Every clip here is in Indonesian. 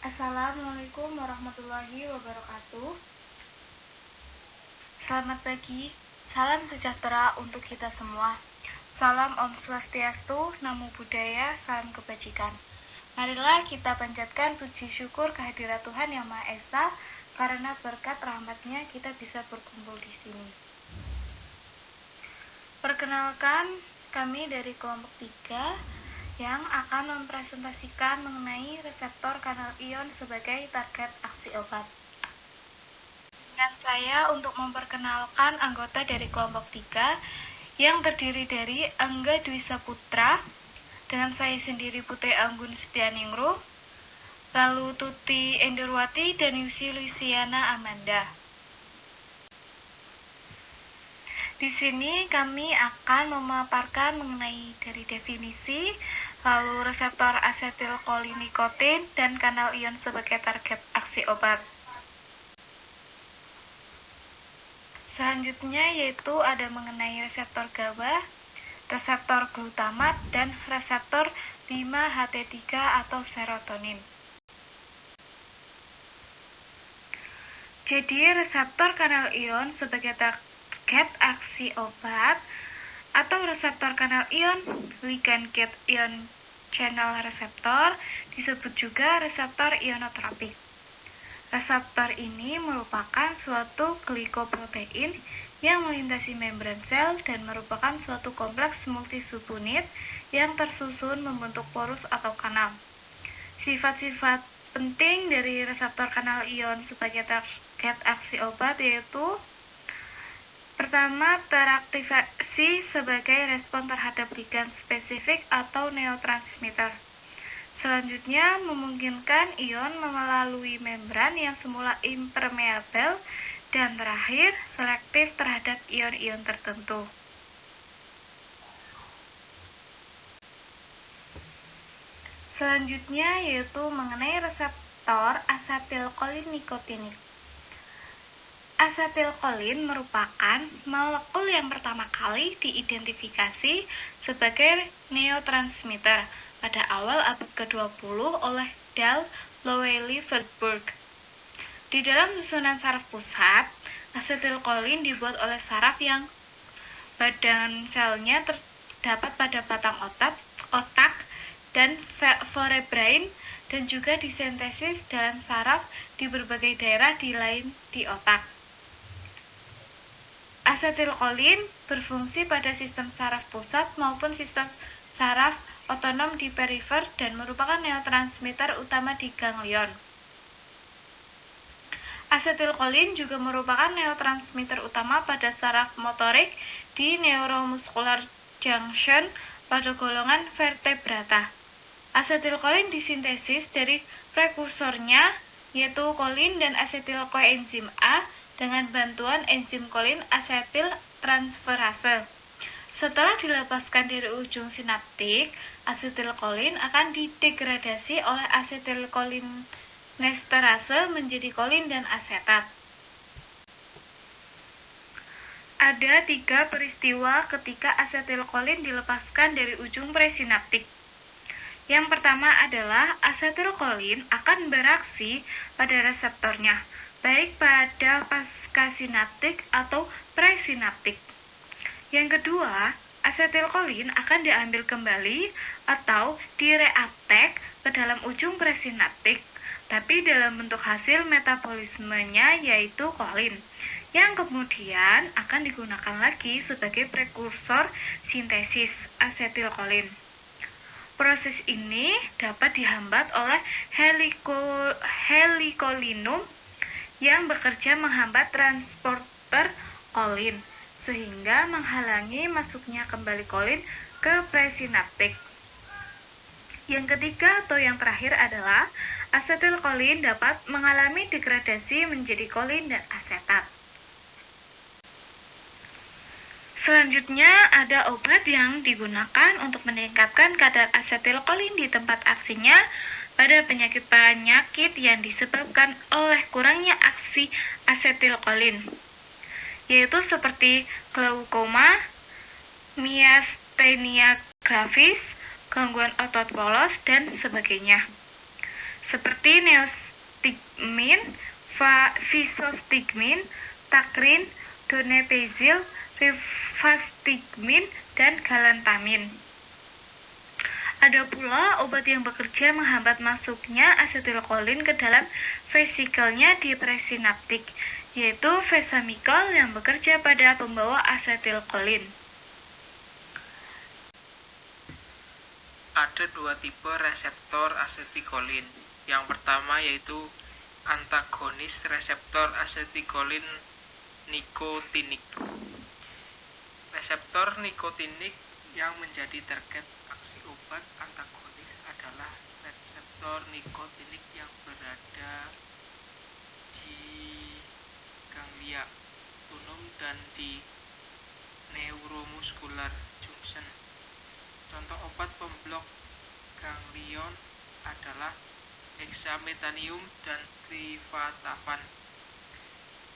Assalamualaikum warahmatullahi wabarakatuh. Selamat pagi, salam sejahtera untuk kita semua. Salam Om Swastiastu, Namo Buddhaya, salam kebajikan. Marilah kita panjatkan puji syukur kehadirat Tuhan Yang Maha Esa, karena berkat rahmat-Nya kita bisa berkumpul di sini. Perkenalkan, kami dari kelompok 3 yang akan mempresentasikan mengenai reseptor kanal ion sebagai target aksi obat. Dengan saya untuk memperkenalkan anggota dari kelompok 3 yang terdiri dari Angga Dwi Saputra, dengan saya sendiri Putri Anggun Setianingrum, lalu Tuti Enderwati dan Yusi Luisiana Amanda. Di sini kami akan memaparkan mengenai dari definisi, lalu reseptor asetilkolinikotin dan kanal ion sebagai target aksi obat. Selanjutnya yaitu ada mengenai reseptor GABA, reseptor glutamat, dan reseptor 5-HT3 atau serotonin. Jadi reseptor kanal ion sebagai target aksi obat atau reseptor kanal ion ligand gate ion channel reseptor disebut juga reseptor ionotropi. Reseptor ini merupakan suatu glikoprotein yang melintasi membran sel dan merupakan suatu kompleks multisubunit yang tersusun membentuk porus atau kanal. Sifat-sifat penting dari reseptor kanal ion sebagai target aksi obat yaitu: pertama, teraktivasi sebagai respon terhadap ligand spesifik atau neurotransmitter. Selanjutnya, memungkinkan ion melalui membran yang semula impermeabel, dan terakhir, selektif terhadap ion-ion tertentu. Selanjutnya yaitu mengenai reseptor asetilkolinikotinik. Asetilkolin merupakan molekul yang pertama kali diidentifikasi sebagai neurotransmitter pada awal abad ke-20 oleh Dale Loewy-Verburg. Di dalam susunan saraf pusat, asetilkolin dibuat oleh saraf yang badan selnya terdapat pada batang otak dan forebrain, dan juga disintesis dalam saraf di berbagai daerah di otak. Asetilkolin berfungsi pada sistem saraf pusat maupun sistem saraf otonom di perifer dan merupakan neurotransmitter utama di ganglion. Asetilkolin juga merupakan neurotransmitter utama pada saraf motorik di neuromuscular junction pada golongan vertebrata. Asetilkolin disintesis dari prekursornya yaitu kolin dan asetil-koenzim A dengan bantuan enzim kolin asetil transferase. Setelah dilepaskan dari ujung sinaptik, asetilkolin akan didegradasi oleh asetilkolinesterase menjadi kolin dan asetat. Ada 3 peristiwa ketika asetilkolin dilepaskan dari ujung presinaptik. Yang pertama adalah asetilkolin akan beraksi pada reseptornya, baik pada paskasinaptik atau presinaptik. Yang kedua, asetilkolin akan diambil kembali atau direuptake ke dalam ujung presinaptik, tapi dalam bentuk hasil metabolismenya yaitu kolin, yang kemudian akan digunakan lagi sebagai prekursor sintesis asetilkolin. Proses ini dapat dihambat oleh helikolinum yang bekerja menghambat transporter kolin, sehingga menghalangi masuknya kembali kolin ke presinaptik. Yang ketiga atau yang terakhir adalah asetilkolin dapat mengalami degradasi menjadi kolin dan asetat. Selanjutnya ada obat yang digunakan untuk meningkatkan kadar asetilkolin di tempat aksinya pada penyakit-penyakit yang disebabkan oleh kurangnya aksi asetilkolin, yaitu seperti glaukoma, myasthenia gravis, gangguan otot polos, dan sebagainya. seperti neostigmin, fisostigmin, takrin, donepezil, rivastigmin, dan galantamin. Ada pula obat yang bekerja menghambat masuknya asetilkolin ke dalam vesikelnya di presinaptik, yaitu vesamikol yang bekerja pada pembawa asetilkolin. Ada dua tipe reseptor asetilkolin. Yang pertama yaitu antagonis reseptor asetilkolin nikotinik. Reseptor nikotinik yang menjadi target aksi obat antagonis adalah reseptor nikotinik yang berada di ganglia tunum dan di neuromuscular junction. Contoh obat pemblok ganglion adalah hexametanium dan trivatafan.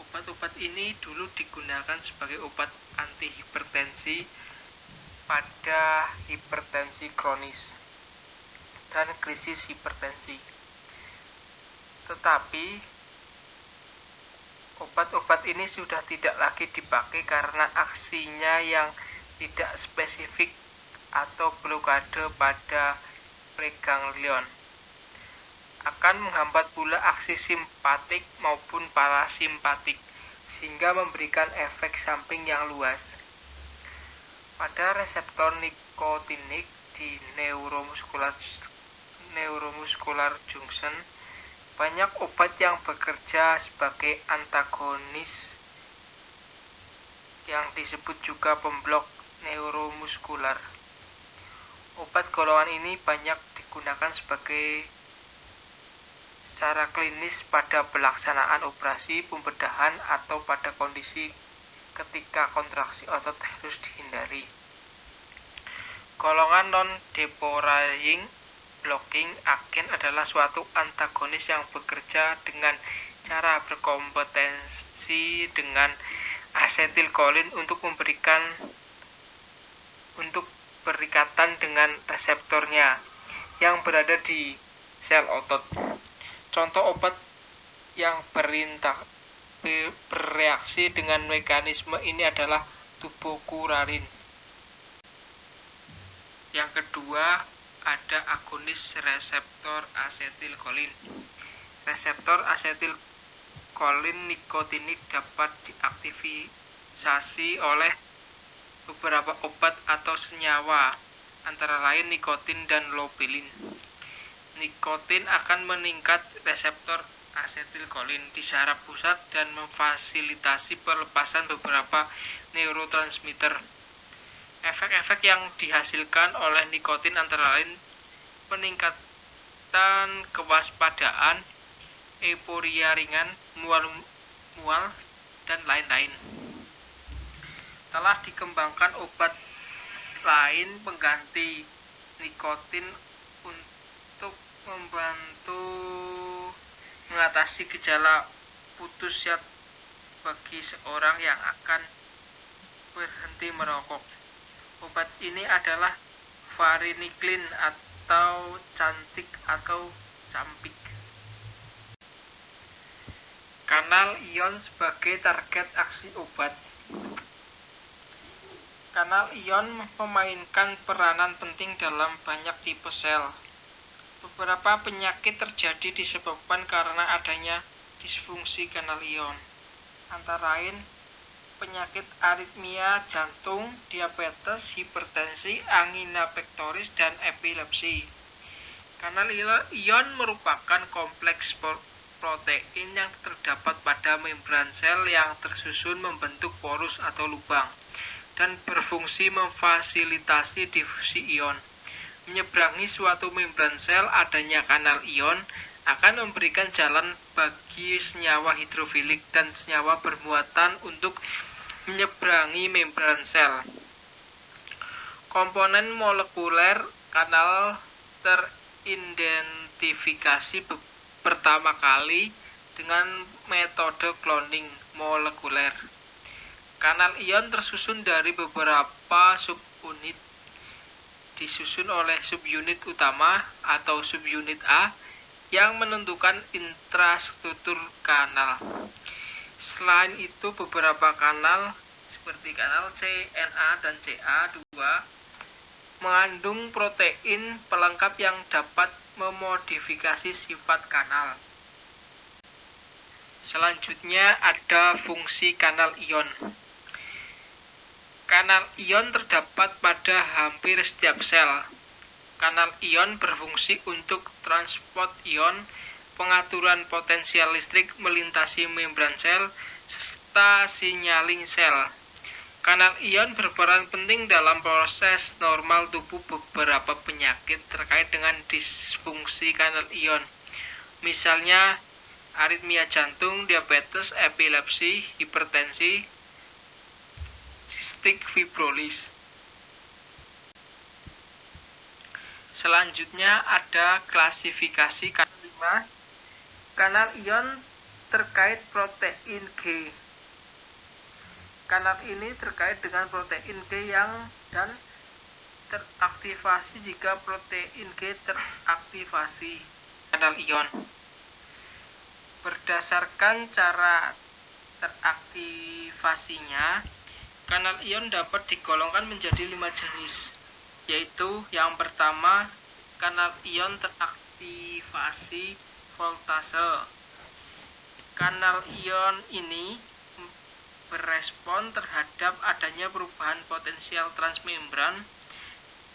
Obat-obat ini dulu digunakan sebagai obat antihipertensi pada hipertensi kronis dan krisis hipertensi. Tetapi obat-obat ini sudah tidak lagi dipakai karena aksinya yang tidak spesifik atau blokade pada preganglion akan menghambat pula aksi simpatik maupun parasimpatik sehingga memberikan efek samping yang luas. Pada reseptor nikotinik di neuromuscular junction, banyak obat yang bekerja sebagai antagonis yang disebut juga pemblok neuromuskular. Obat golongan ini banyak digunakan sebagai secara klinis pada pelaksanaan operasi pembedahan atau pada kondisi ketika kontraksi otot harus dihindari. Golongan non-depolarizing blocking agent adalah suatu antagonis yang bekerja dengan cara berkompetensi dengan asetilkolin untuk berikatan dengan reseptornya yang berada di sel otot. Contoh obat yang bereaksi dengan mekanisme ini adalah tubokurarin. Yang kedua, ada agonis reseptor asetilkolin. Reseptor asetilkolin nikotinik dapat diaktifisasi oleh beberapa obat atau senyawa, antara lain nikotin dan lopilin. Nikotin akan meningkat reseptor asetilkolin di saraf pusat dan memfasilitasi pelepasan beberapa neurotransmitter. Efek-efek yang dihasilkan oleh nikotin antara lain peningkatan kewaspadaan, euforia ringan, mual, dan lain-lain. Telah dikembangkan obat lain pengganti nikotin untuk membantu mengatasi gejala putus zat bagi seorang yang akan berhenti merokok. Obat ini adalah varenicline atau cantik atau campik. Kanal ion sebagai target aksi obat. Kanal ion memainkan peranan penting dalam banyak tipe sel. Beberapa penyakit terjadi disebabkan karena adanya disfungsi kanal ion, antara lain penyakit aritmia jantung, diabetes, hipertensi, angina pectoris, dan epilepsi. Kanal ion merupakan kompleks protein yang terdapat pada membran sel yang tersusun membentuk porus atau lubang dan berfungsi memfasilitasi difusi ion. Menyeberangi suatu membran sel, adanya kanal ion akan memberikan jalan bagi senyawa hidrofilik dan senyawa bermuatan untuk menyeberangi membran sel. Komponen molekuler kanal teridentifikasi pertama kali dengan metode cloning molekuler. Kanal ion tersusun dari beberapa subunit, disusun oleh subunit utama atau subunit A yang menentukan infrastruktur kanal. Selain itu, beberapa kanal seperti kanal C, Na, dan Ca2 mengandung protein pelengkap yang dapat memodifikasi sifat kanal. Selanjutnya ada fungsi kanal ion. Kanal ion terdapat pada hampir setiap sel. Kanal ion berfungsi untuk transport ion, pengaturan potensial listrik melintasi membran sel, serta signaling sel. Kanal ion berperan penting dalam proses normal tubuh beberapa penyakit terkait dengan disfungsi kanal ion. Misalnya aritmia jantung, diabetes, epilepsi, hipertensi, cystic fibrosis. Selanjutnya ada klasifikasi kanal. Kanal ion terkait protein G. Kanal ini terkait dengan protein G dan teraktivasi jika protein G teraktivasi. Kanal ion berdasarkan cara teraktivasinya, kanal ion dapat digolongkan menjadi 5 jenis, yaitu yang pertama, kanal ion teraktivasi voltase. Kanal ion ini berespon terhadap adanya perubahan potensial transmembran.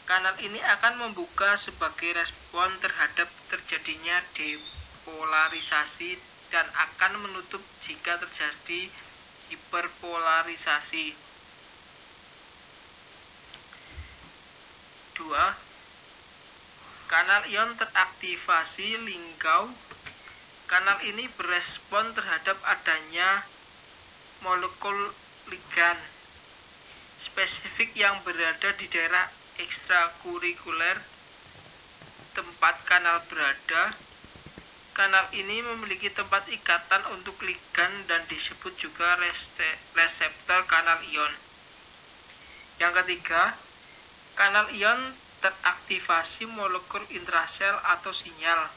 Kanal ini akan membuka sebagai respon terhadap terjadinya depolarisasi dan akan menutup jika terjadi hiperpolarisasi. 2. Kanal ion teraktivasi Lingau. Kanal ini berespon terhadap adanya molekul ligan spesifik yang berada di daerah ekstrakurikuler tempat kanal berada. Kanal ini memiliki tempat ikatan untuk ligan dan disebut juga reseptor kanal ion. Yang ketiga, kanal ion teraktivasi molekul intrasel atau sinyal.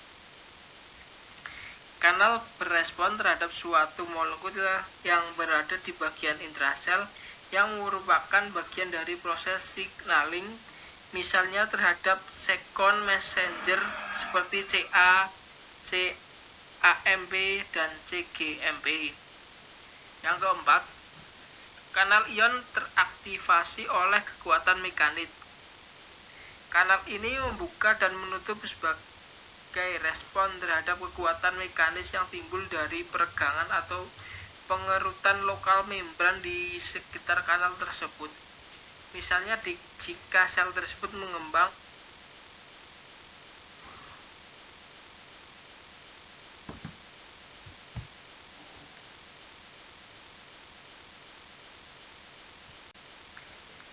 Kanal berespon terhadap suatu molekul yang berada di bagian intrasel yang merupakan bagian dari proses signaling, misalnya terhadap second messenger seperti Ca, CAMP, dan CGMP. Yang keempat, kanal ion teraktivasi oleh kekuatan mekanik. Kanal ini membuka dan menutup sebagai respon terhadap kekuatan mekanis yang timbul dari peregangan atau pengerutan lokal membran di sekitar kanal tersebut. Misalnya jika sel tersebut mengembang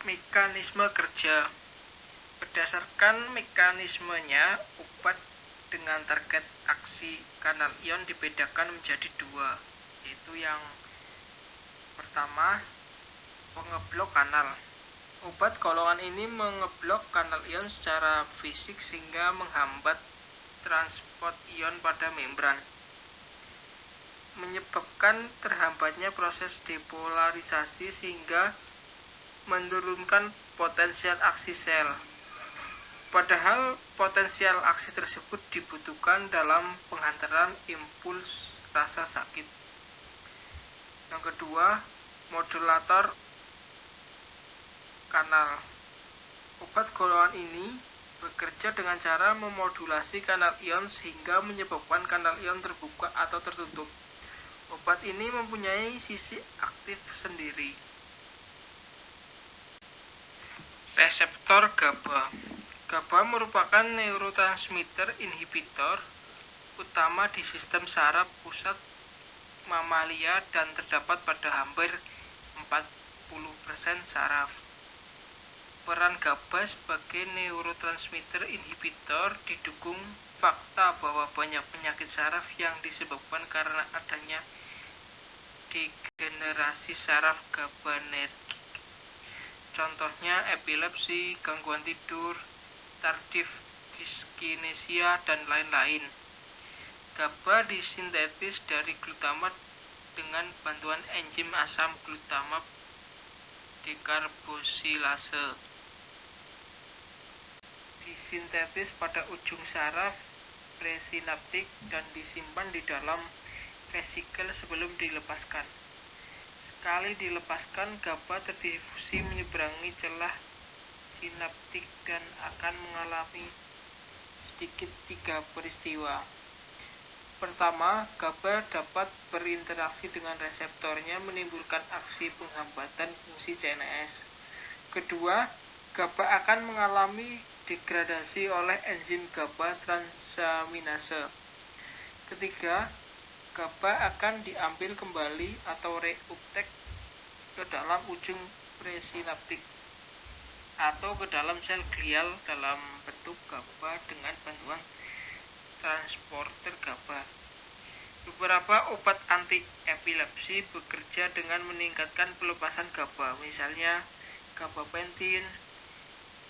mekanisme kerja. Berdasarkan mekanismenya, obat dengan target aksi kanal ion dibedakan menjadi 2, yaitu yang pertama, pengeblok kanal. Obat golongan ini mengeblok kanal ion secara fisik sehingga menghambat transport ion pada membran, menyebabkan terhambatnya proses depolarisasi sehingga menurunkan potensial aksi sel. Padahal potensial aksi tersebut dibutuhkan dalam penghantaran impuls rasa sakit. Yang kedua, modulator kanal. Obat golongan ini bekerja dengan cara memodulasi kanal ion sehingga menyebabkan kanal ion terbuka atau tertutup. Obat ini mempunyai sisi aktif sendiri. Reseptor GABA. GABA merupakan neurotransmitter inhibitor utama di sistem saraf pusat mamalia dan terdapat pada hampir 40% saraf. Peran GABA sebagai neurotransmitter inhibitor didukung fakta bahwa banyak penyakit saraf yang disebabkan karena adanya degenerasi saraf GABAergik. Contohnya epilepsi, gangguan tidur, tardive dyskinesia, dan lain-lain. GABA disintetis dari glutamat dengan bantuan enzim asam glutamat dekarboksilase. Disintetis pada ujung saraf presinaptik dan disimpan di dalam vesikel sebelum dilepaskan. Sekali dilepaskan, GABA terdifusi menyeberangi celah sinaptik dan akan mengalami sedikit 3 peristiwa. Pertama, GABA dapat berinteraksi dengan reseptornya menimbulkan aksi penghambatan fungsi CNS. Kedua, GABA akan mengalami degradasi oleh enzim GABA transaminase. Ketiga, GABA akan diambil kembali atau reuptake ke dalam ujung presinaptik atau ke dalam sel glial dalam bentuk GABA dengan bantuan transporter GABA. Beberapa obat anti-epilepsi bekerja dengan meningkatkan pelepasan GABA, misalnya gabapentin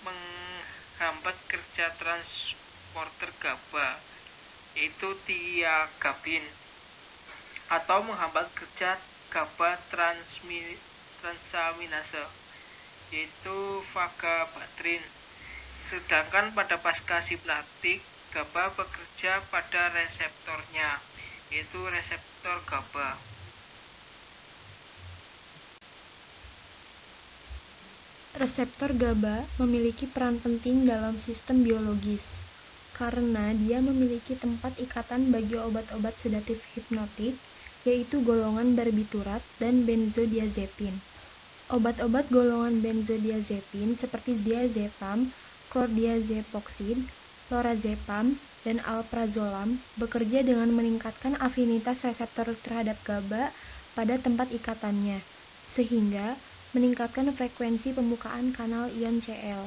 menghambat kerja transporter GABA, yaitu tiagabin, atau menghambat kerja GABA transaminase, yaitu vagabatrin. Sedangkan pada pasca sinaptik, GABA bekerja pada reseptornya, yaitu reseptor GABA. Reseptor GABA memiliki peran penting dalam sistem biologis karena dia memiliki tempat ikatan bagi obat-obat sedatif hipnotik, yaitu golongan barbiturat dan benzodiazepin. Obat-obat golongan benzodiazepin seperti diazepam, chlordiazepoksid, lorazepam, dan alprazolam bekerja dengan meningkatkan afinitas reseptor terhadap GABA pada tempat ikatannya, sehingga meningkatkan frekuensi pembukaan kanal ion Cl.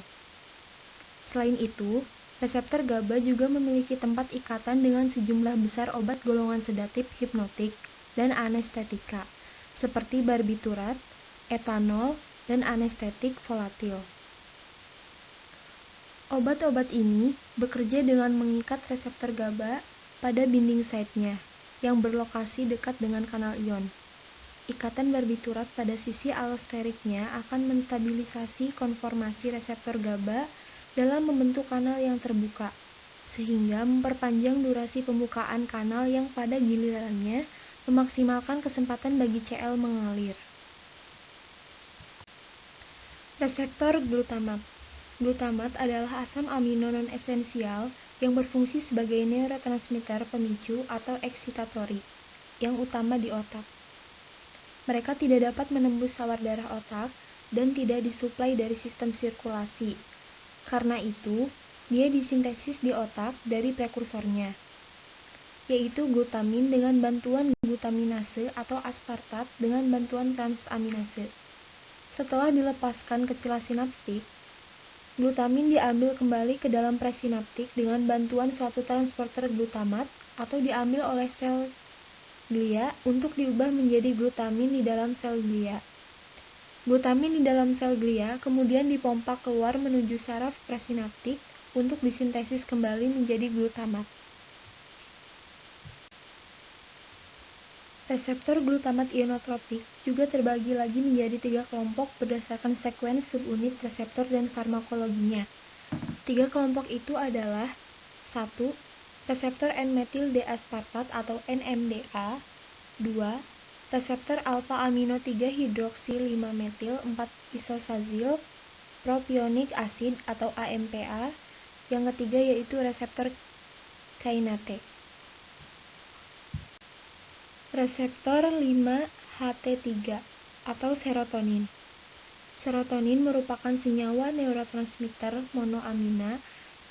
Selain itu, reseptor GABA juga memiliki tempat ikatan dengan sejumlah besar obat golongan sedatif hipnotik dan anestetika, seperti barbiturat, etanol, dan anestetik volatil. Obat-obat ini bekerja dengan mengikat reseptor GABA pada binding site-nya, yang berlokasi dekat dengan kanal ion. Ikatan barbiturat pada sisi allosteriknya akan menstabilisasi konformasi reseptor GABA dalam membentuk kanal yang terbuka, sehingga memperpanjang durasi pembukaan kanal yang pada gilirannya memaksimalkan kesempatan bagi Cl mengalir. Reseptor glutamat. Glutamat adalah asam amino non-esensial yang berfungsi sebagai neurotransmitter pemicu atau eksitatori yang utama di otak. Mereka tidak dapat menembus sawar darah otak dan tidak disuplai dari sistem sirkulasi. Karena itu, dia disintesis di otak dari prekursornya, yaitu glutamin dengan bantuan glutaminase atau aspartat dengan bantuan transaminase. Setelah dilepaskan ke celah sinaptik, glutamin diambil kembali ke dalam presinaptik dengan bantuan suatu transporter glutamat atau diambil oleh sel glia untuk diubah menjadi glutamin di dalam sel glia. Glutamin di dalam sel glia kemudian dipompa keluar menuju saraf presinaptik untuk disintesis kembali menjadi glutamat. Reseptor glutamat ionotropik juga terbagi lagi menjadi 3 kelompok berdasarkan sekuens subunit reseptor dan farmakologinya. 3 kelompok itu adalah 1. Reseptor N-metil D-aspartat atau NMDA. 2. Reseptor alpha-amino 3-hidroksi 5-metil 4-isosazil propionik asid atau AMPA. Yang ketiga yaitu reseptor kainate. Reseptor 5-HT3 atau serotonin. Serotonin merupakan senyawa neurotransmitter monoamina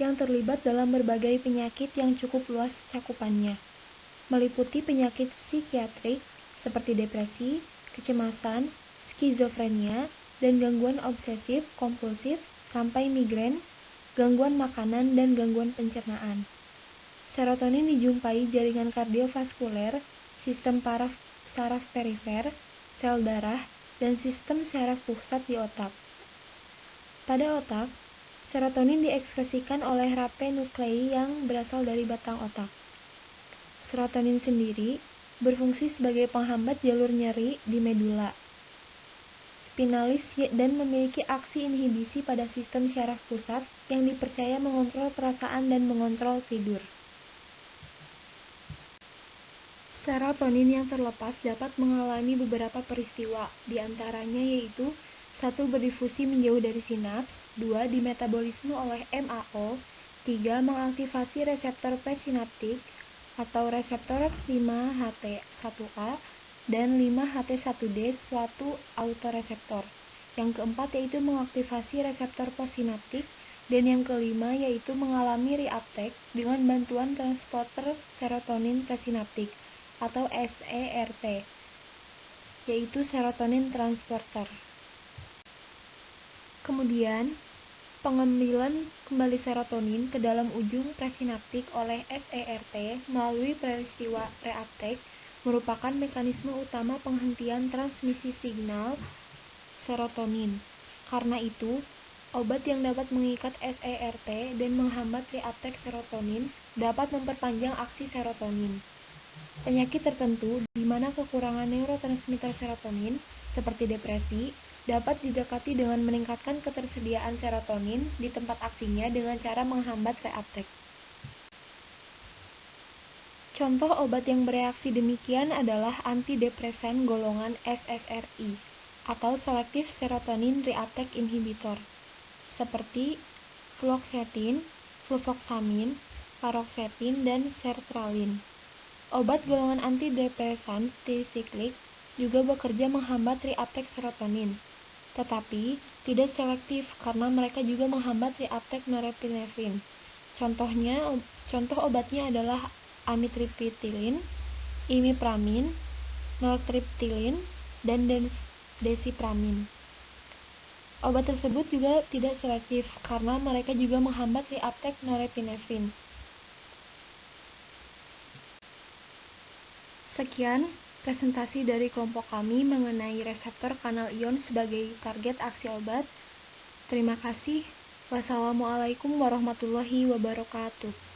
yang terlibat dalam berbagai penyakit yang cukup luas cakupannya, meliputi penyakit psikiatrik seperti depresi, kecemasan, skizofrenia, dan gangguan obsesif kompulsif sampai migrain, gangguan makanan, dan gangguan pencernaan. Serotonin dijumpai jaringan kardiovaskuler, sistem saraf perifer, sel darah, dan sistem saraf pusat di otak. Pada otak, serotonin diekspresikan oleh rape nuklei yang berasal dari batang otak. Serotonin sendiri berfungsi sebagai penghambat jalur nyeri di medula spinalis dan memiliki aksi inhibisi pada sistem syaraf pusat yang dipercaya mengontrol perasaan dan mengontrol tidur. Serotonin yang terlepas dapat mengalami beberapa peristiwa, di antaranya yaitu 1. Berdifusi menjauh dari sinaps, 2. Dimetabolisme oleh MAO, 3. Mengaktifasi reseptor presinaptik atau reseptor 5-HT1A dan 5-HT1D suatu autoreseptor. Yang keempat yaitu mengaktifasi reseptor postsinaptik dan yang kelima yaitu mengalami reuptake dengan bantuan transporter serotonin presinaptik atau SERT, yaitu serotonin transporter. Kemudian, pengambilan kembali serotonin ke dalam ujung presinaptik oleh SERT melalui peristiwa reuptake merupakan mekanisme utama penghentian transmisi signal serotonin. Karena itu, obat yang dapat mengikat SERT dan menghambat reuptake serotonin dapat memperpanjang aksi serotonin. Penyakit tertentu di mana kekurangan neurotransmitter serotonin, seperti depresi, dapat didekati dengan meningkatkan ketersediaan serotonin di tempat aksinya dengan cara menghambat reuptake. Contoh obat yang bereaksi demikian adalah antidepresan golongan SSRI atau Selective Serotonin Reuptake Inhibitor, seperti fluoxetine, fluvoxamine, paroxetine, dan sertralin. Obat golongan antidepresan trisiklik juga bekerja menghambat reuptake serotonin, tetapi tidak selektif karena mereka juga menghambat reuptake norepinefrin. Contoh obatnya adalah amitriptyline, imipramine, nortriptyline, dan desipramin. Obat tersebut juga tidak selektif karena mereka juga menghambat reuptake norepinefrin. Sekian presentasi dari kelompok kami mengenai reseptor kanal ion sebagai target aksi obat. Terima kasih. Wassalamualaikum warahmatullahi wabarakatuh.